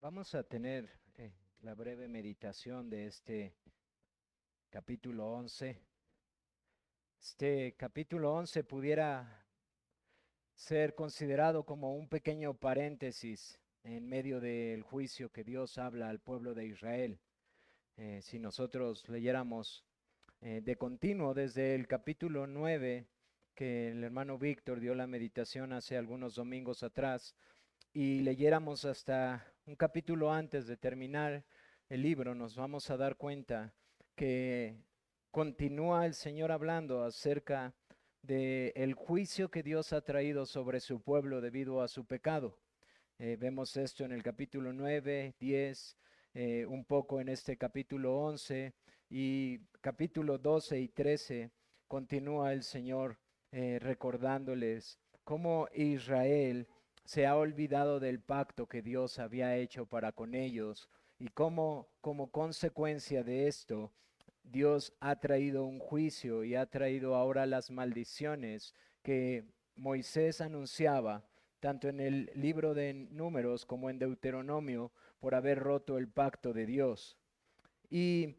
Vamos a tener la breve meditación de este capítulo 11. Este capítulo 11 pudiera ser considerado como un pequeño paréntesis en medio del juicio que Dios habla al pueblo de Israel. Si nosotros leyéramos de continuo desde el capítulo 9, que el hermano Víctor dio la meditación hace algunos domingos atrás, y leyéramos hasta un capítulo antes de terminar el libro, nos vamos a dar cuenta que continúa el Señor hablando acerca de el juicio que Dios ha traído sobre su pueblo debido a su pecado. Vemos esto en el capítulo 9, 10, un poco en este capítulo 11 y capítulo 12 y 13 continúa el Señor recordándoles cómo Israel se ha olvidado del pacto que Dios había hecho para con ellos y cómo como consecuencia de esto Dios ha traído un juicio y ha traído ahora las maldiciones que Moisés anunciaba tanto en el libro de Números como en Deuteronomio por haber roto el pacto de Dios. ¿Y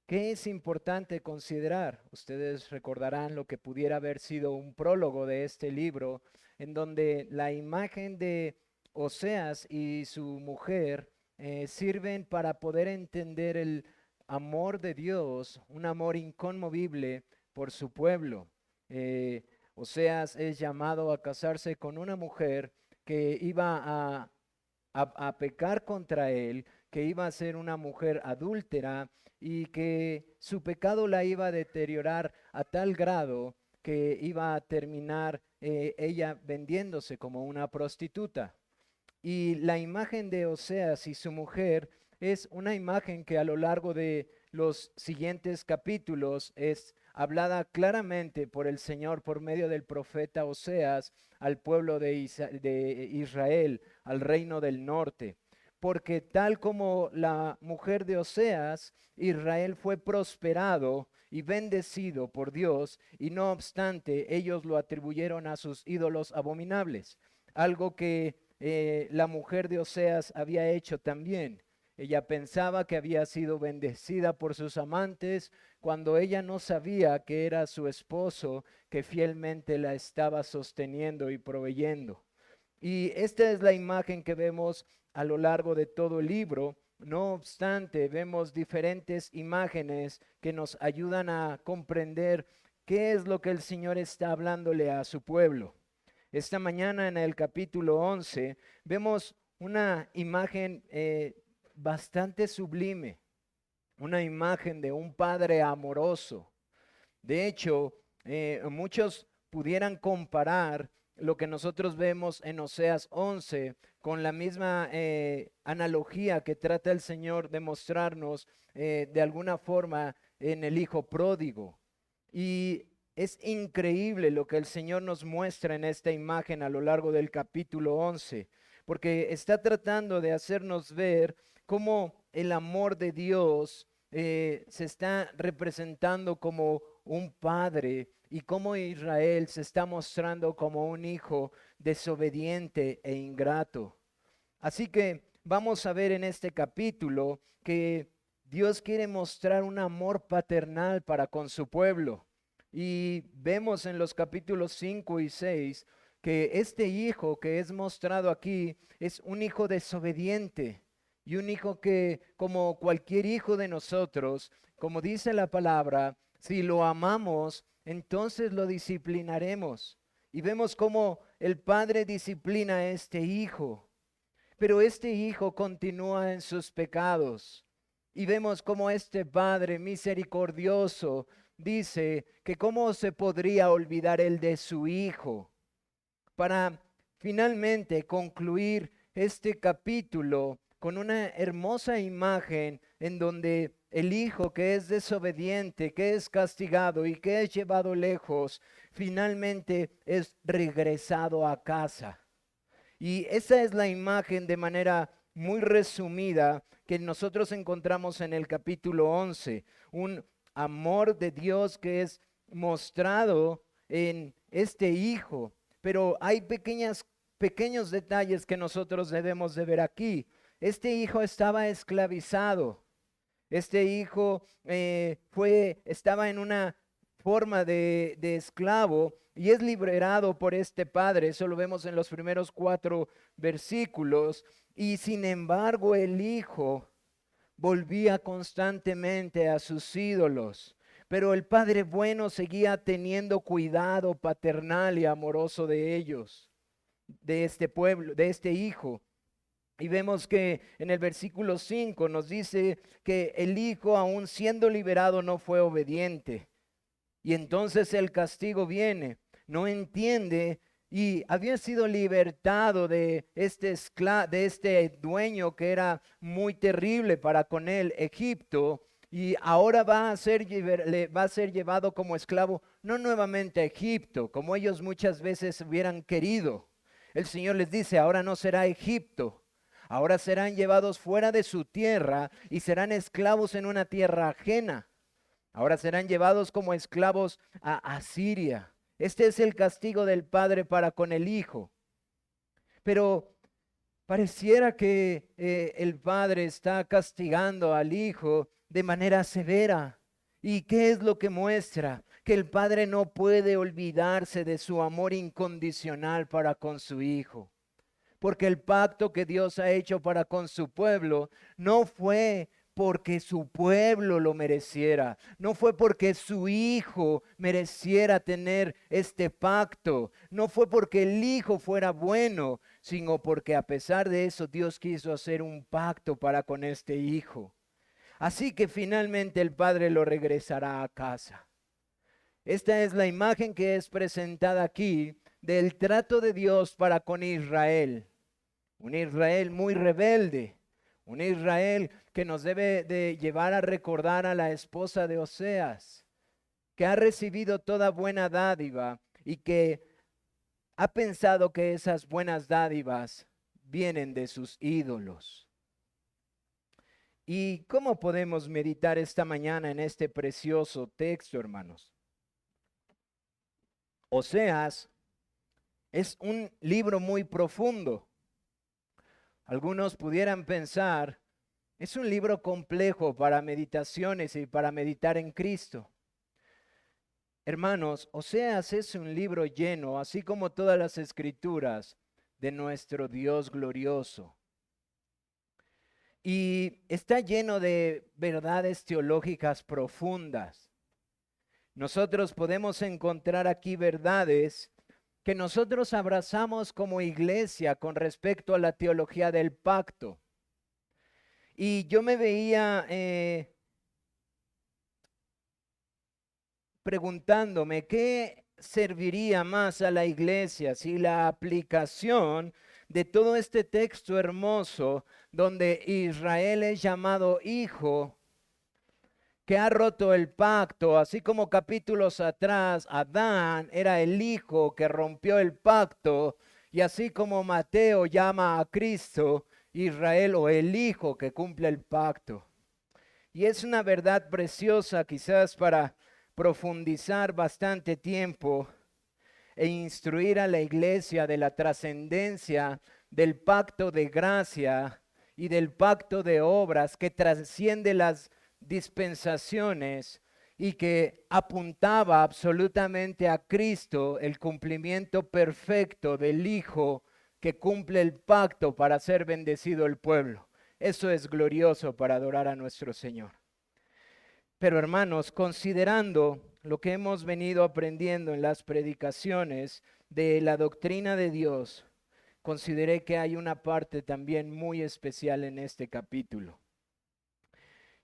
qué es importante considerar? Ustedes recordarán lo que pudiera haber sido un prólogo de este libro, en donde la imagen de Oseas y su mujer sirven para poder entender el amor de Dios, un amor inconmovible por su pueblo. Eh, Oseas es llamado a casarse con una mujer que iba a pecar contra él, que iba a ser una mujer adúltera y que su pecado la iba a deteriorar a tal grado que iba a terminar ella vendiéndose como una prostituta. Y la imagen de Oseas y su mujer es una imagen que a lo largo de los siguientes capítulos es hablada claramente por el Señor por medio del profeta Oseas al pueblo de Israel, al reino del norte. Porque tal como la mujer de Oseas, Israel fue prosperado y bendecido por Dios, y no obstante ellos lo atribuyeron a sus ídolos abominables, algo que la mujer de Oseas había hecho también. Ella pensaba que había sido bendecida por sus amantes cuando ella no sabía que era su esposo que fielmente la estaba sosteniendo y proveyendo. Y esta es la imagen que vemos a lo largo de todo el libro. No obstante, vemos diferentes imágenes que nos ayudan a comprender qué es lo que el Señor está hablándole a su pueblo. Esta mañana en el capítulo 11 vemos una imagen bastante sublime, una imagen de un padre amoroso. De hecho, muchos pudieran comparar lo que nosotros vemos en Oseas 11 con la misma analogía que trata el Señor de mostrarnos de alguna forma en el Hijo Pródigo. Y es increíble lo que el Señor nos muestra en esta imagen a lo largo del capítulo 11, porque está tratando de hacernos ver cómo el amor de Dios se está representando como un padre y cómo Israel se está mostrando como un hijo desobediente e ingrato. Así que vamos a ver en este capítulo que Dios quiere mostrar un amor paternal para con su pueblo. Y vemos en los capítulos 5 y 6 que este hijo que es mostrado aquí es un hijo desobediente y un hijo que, como cualquier hijo de nosotros, como dice la palabra, si lo amamos, entonces lo disciplinaremos. Y vemos cómo el padre disciplina a este hijo. Pero este hijo continúa en sus pecados. Y vemos cómo este Padre misericordioso dice que cómo se podría olvidar él de su hijo. Para finalmente concluir este capítulo con una hermosa imagen en donde el hijo que es desobediente, que es castigado y que es llevado lejos, finalmente es regresado a casa. Y esa es la imagen de manera muy resumida que nosotros encontramos en el capítulo 11. Un amor de Dios que es mostrado en este hijo. Pero hay pequeños detalles que nosotros debemos de ver aquí. este hijo estaba esclavizado. Este hijo estaba en una forma de esclavo y es liberado por este padre. Eso lo vemos en los primeros 4 versículos. Y sin embargo, el hijo volvía constantemente a sus ídolos. Pero el Padre bueno seguía teniendo cuidado paternal y amoroso de ellos, de este pueblo, de este hijo. Y vemos que en el versículo 5 nos dice que el hijo, aun siendo liberado, no fue obediente. Y entonces el castigo viene. No entiende y había sido libertado de este dueño que era muy terrible para con él, Egipto. Y ahora va a ser llevado como esclavo, no nuevamente a Egipto, como ellos muchas veces hubieran querido. El Señor les dice, ahora no será Egipto. Ahora serán llevados fuera de su tierra y serán esclavos en una tierra ajena. Ahora serán llevados como esclavos a Asiria. Este es el castigo del padre para con el hijo. Pero pareciera que el padre está castigando al hijo de manera severa. ¿Y qué es lo que muestra? Que el padre no puede olvidarse de su amor incondicional para con su hijo. Porque el pacto que Dios ha hecho para con su pueblo no fue porque su pueblo lo mereciera, no fue porque su hijo mereciera tener este pacto, no fue porque el hijo fuera bueno, sino porque a pesar de eso Dios quiso hacer un pacto para con este hijo. Así que finalmente el padre lo regresará a casa. Esta es la imagen que es presentada aquí del trato de Dios para con Israel. Un Israel muy rebelde, un Israel que nos debe de llevar a recordar a la esposa de Oseas, que ha recibido toda buena dádiva y que ha pensado que esas buenas dádivas vienen de sus ídolos. ¿Y cómo podemos meditar esta mañana en este precioso texto, hermanos? Oseas es un libro muy profundo. Algunos pudieran pensar, es un libro complejo para meditaciones y para meditar en Cristo. Hermanos, Oseas es un libro lleno, así como todas las escrituras, de nuestro Dios glorioso. Y está lleno de verdades teológicas profundas. Nosotros podemos encontrar aquí verdades que nosotros abrazamos como iglesia con respecto a la teología del pacto. Y yo me veía preguntándome qué serviría más a la iglesia si la aplicación de todo este texto hermoso donde Israel es llamado hijo, que ha roto el pacto, así como capítulos atrás, Adán era el hijo que rompió el pacto, y así como Mateo llama a Cristo Israel o el hijo que cumple el pacto. Y es una verdad preciosa quizás para profundizar bastante tiempo e instruir a la iglesia de la trascendencia del pacto de gracia y del pacto de obras que trasciende las dispensaciones y que apuntaba absolutamente a Cristo, el cumplimiento perfecto del Hijo que cumple el pacto para ser bendecido el pueblo. Eso es glorioso para adorar a nuestro Señor. Pero hermanos, considerando lo que hemos venido aprendiendo en las predicaciones de la doctrina de Dios, consideré que hay una parte también muy especial en este capítulo.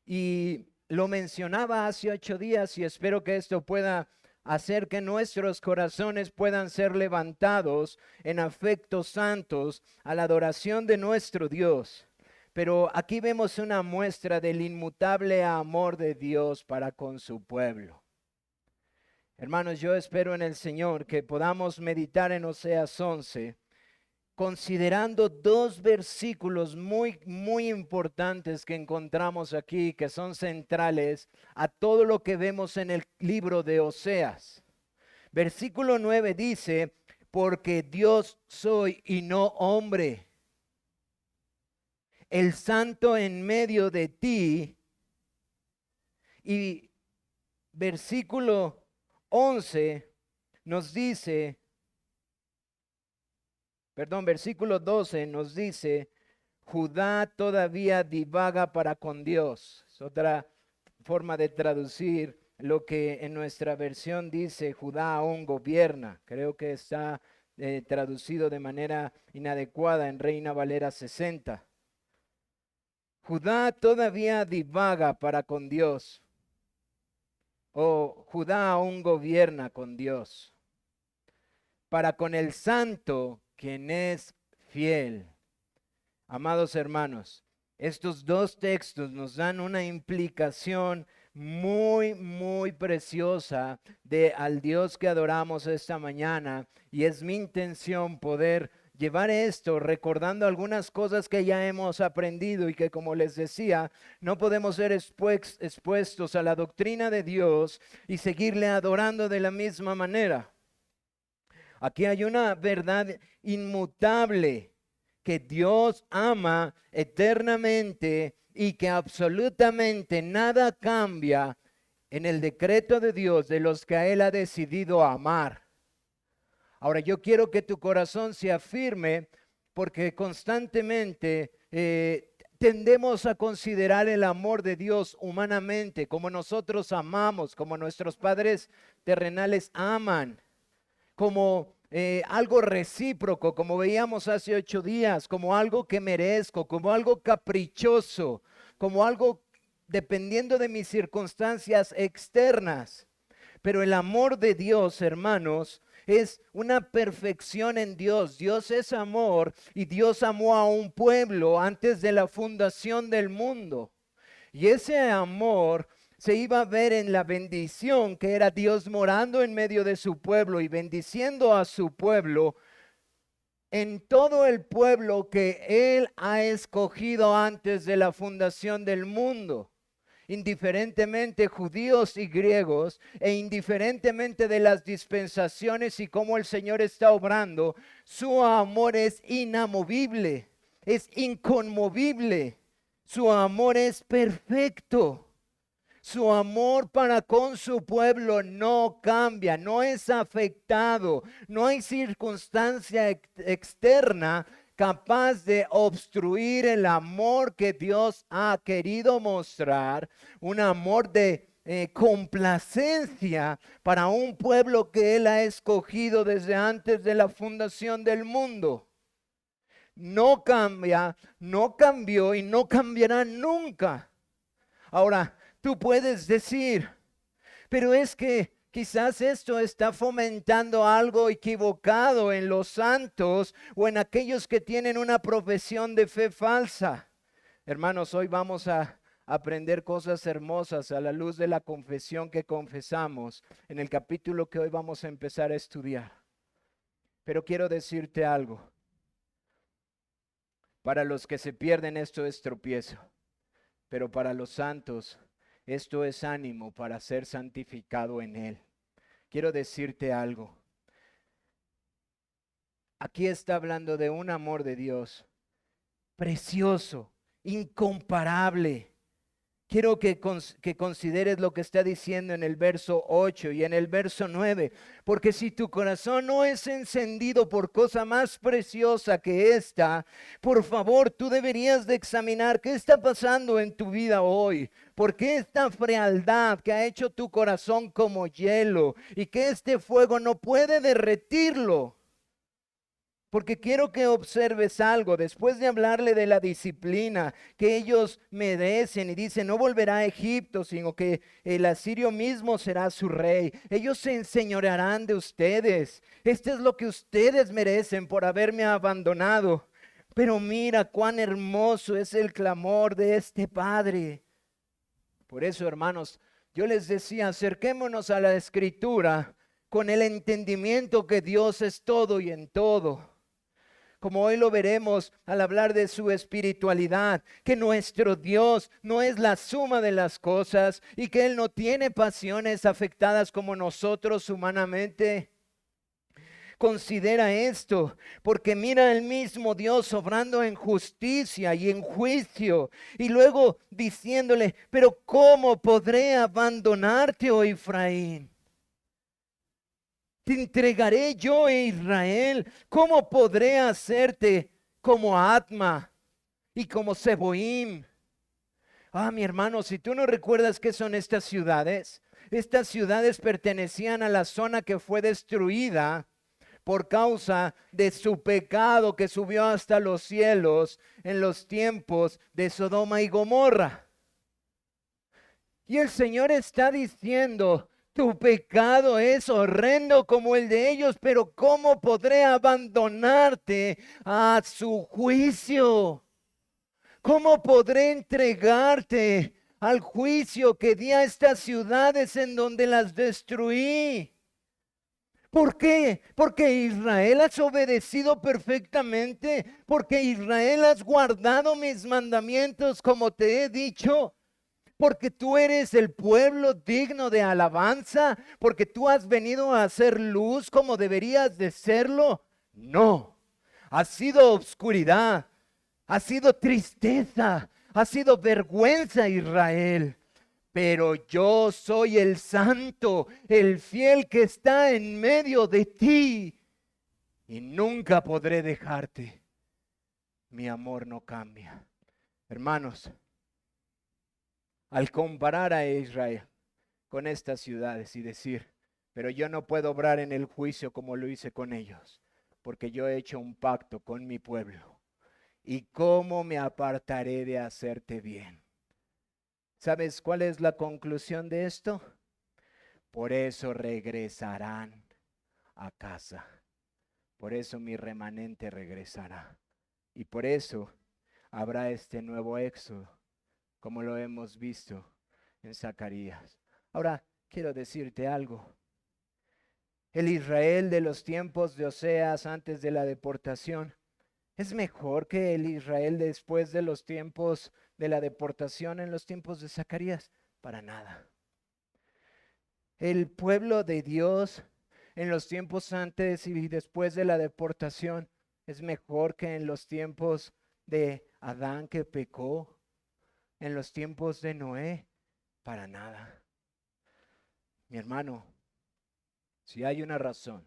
Y lo mencionaba hace 8 días y espero que esto pueda hacer que nuestros corazones puedan ser levantados en afectos santos a la adoración de nuestro Dios. Pero aquí vemos una muestra del inmutable amor de Dios para con su pueblo. Hermanos, yo espero en el Señor que podamos meditar en Oseas 11, considerando 2 versículos muy importantes que encontramos aquí, que son centrales a todo lo que vemos en el libro de Oseas. Versículo 9 dice, porque Dios soy y no hombre. el santo en medio de ti. Y versículo 11 nos dice, versículo 12 nos dice, Judá todavía divaga para con Dios. Es otra forma de traducir lo que en nuestra versión dice, Judá aún gobierna. Creo que está traducido de manera inadecuada en Reina Valera 60. Judá todavía divaga para con Dios. O Judá aún gobierna con Dios. Para con el santo, quien es fiel. Amados hermanos, estos dos textos nos dan una implicación muy, muy preciosa de al Dios que adoramos esta mañana, y es mi intención poder llevar esto recordando algunas cosas que ya hemos aprendido y que, como les decía, no podemos ser expuestos a la doctrina de Dios y seguirle adorando de la misma manera. Aquí hay una verdad inmutable, que Dios ama eternamente y que absolutamente nada cambia en el decreto de Dios de los que a Él ha decidido amar. Ahora, yo quiero que tu corazón se afirme, porque constantemente tendemos a considerar el amor de Dios humanamente, como nosotros amamos, como nuestros padres terrenales aman, como algo recíproco, como veíamos hace 8 días, como algo que merezco, como algo caprichoso, como algo dependiendo de mis circunstancias externas. Pero el amor de Dios, hermanos, es una perfección en Dios. Dios es amor, y Dios amó a un pueblo antes de la fundación del mundo. Y ese amor se iba a ver en la bendición que era Dios morando en medio de su pueblo y bendiciendo a su pueblo, en todo el pueblo que Él ha escogido antes de la fundación del mundo. Indiferentemente judíos y griegos, e indiferentemente de las dispensaciones y cómo el Señor está obrando, su amor es inamovible, es inconmovible. Su amor es perfecto. Su amor para con su pueblo no cambia, no es afectado. No hay circunstancia externa capaz de obstruir el amor que Dios ha querido mostrar, un amor de complacencia para un pueblo que Él ha escogido desde antes de la fundación del mundo. No cambia, no cambió y no cambiará nunca. Ahora, tú puedes decir, pero es que quizás esto está fomentando algo equivocado en los santos o en aquellos que tienen una profesión de fe falsa. Hermanos, hoy vamos a aprender cosas hermosas a la luz de la confesión que confesamos en el capítulo que hoy vamos a empezar a estudiar. Pero quiero decirte algo. Para los que se pierden, esto es tropiezo, pero para los santos esto es ánimo para ser santificado en Él. Quiero decirte algo. Aquí está hablando de un amor de Dios precioso, incomparable. Quiero que consideres lo que está diciendo en el verso 8 y en el verso 9. Porque si tu corazón no es encendido por cosa más preciosa que esta, por favor, tú deberías de examinar qué está pasando en tu vida hoy. ¿Por qué esta frialdad que ha hecho tu corazón como hielo y que este fuego no puede derretirlo? Porque quiero que observes algo. Después de hablarle de la disciplina que ellos merecen, y dice, no volverá a Egipto, sino que el asirio mismo será su rey. Ellos se enseñorearán de ustedes. Este es lo que ustedes merecen por haberme abandonado. Pero mira cuán hermoso es el clamor de este Padre. Por eso, hermanos, yo les decía, acerquémonos a la Escritura con el entendimiento que Dios es todo y en todo. Como hoy lo veremos al hablar de su espiritualidad, que nuestro Dios no es la suma de las cosas y que Él no tiene pasiones afectadas como nosotros humanamente. considera esto, porque mira el mismo Dios obrando en justicia y en juicio, y luego diciéndole, pero ¿cómo podré abandonarte, oh Efraín? Te entregaré yo, Israel. ¿Cómo podré hacerte como Atma y como Seboim? Ah, mi hermano, si tú no recuerdas qué son estas ciudades pertenecían a la zona que fue destruida por causa de su pecado que subió hasta los cielos en los tiempos de Sodoma y Gomorra. Y el Señor está diciendo, tu pecado es horrendo como el de ellos, pero ¿cómo podré abandonarte a su juicio? ¿Cómo podré entregarte al juicio que di a estas ciudades en donde las destruí? ¿Por qué? Porque Israel has obedecido perfectamente, porque Israel has guardado mis mandamientos como te he dicho, porque tú eres el pueblo digno de alabanza, porque tú has venido a hacer luz como deberías de serlo. No, ha sido obscuridad, ha sido tristeza, ha sido vergüenza, Israel. Pero yo soy el santo, el fiel que está en medio de ti, y nunca podré dejarte. Mi amor no cambia. Hermanos, al comparar a Israel con estas ciudades y decir, pero yo no puedo obrar en el juicio como lo hice con ellos, porque yo he hecho un pacto con mi pueblo. ¿Y cómo me apartaré de hacerte bien? ¿Sabes cuál es la conclusión de esto? Por eso regresarán a casa. Por eso mi remanente regresará. Y por eso habrá este nuevo éxodo, como lo hemos visto en Zacarías. Ahora, quiero decirte algo. El Israel de los tiempos de Oseas antes de la deportación es mejor que el Israel después de los tiempos de la deportación en los tiempos de Zacarías. Para nada. El pueblo de Dios en los tiempos antes y después de la deportación es mejor que en los tiempos de Adán que pecó, en los tiempos de Noé. Para nada. Mi hermano, si hay una razón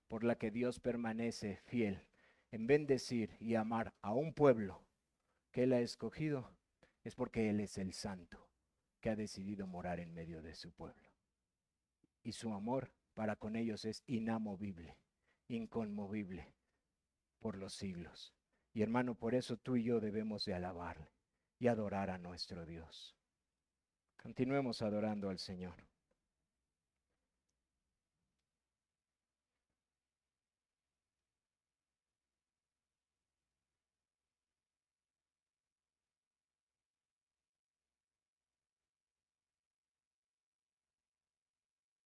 por la que Dios permanece fiel en bendecir y amar a un pueblo que Él ha escogido, es porque Él es el santo que ha decidido morar en medio de su pueblo. Y su amor para con ellos es inamovible, inconmovible por los siglos. Y hermano, por eso tú y yo debemos de alabarle y adorar a nuestro Dios. Continuemos adorando al Señor.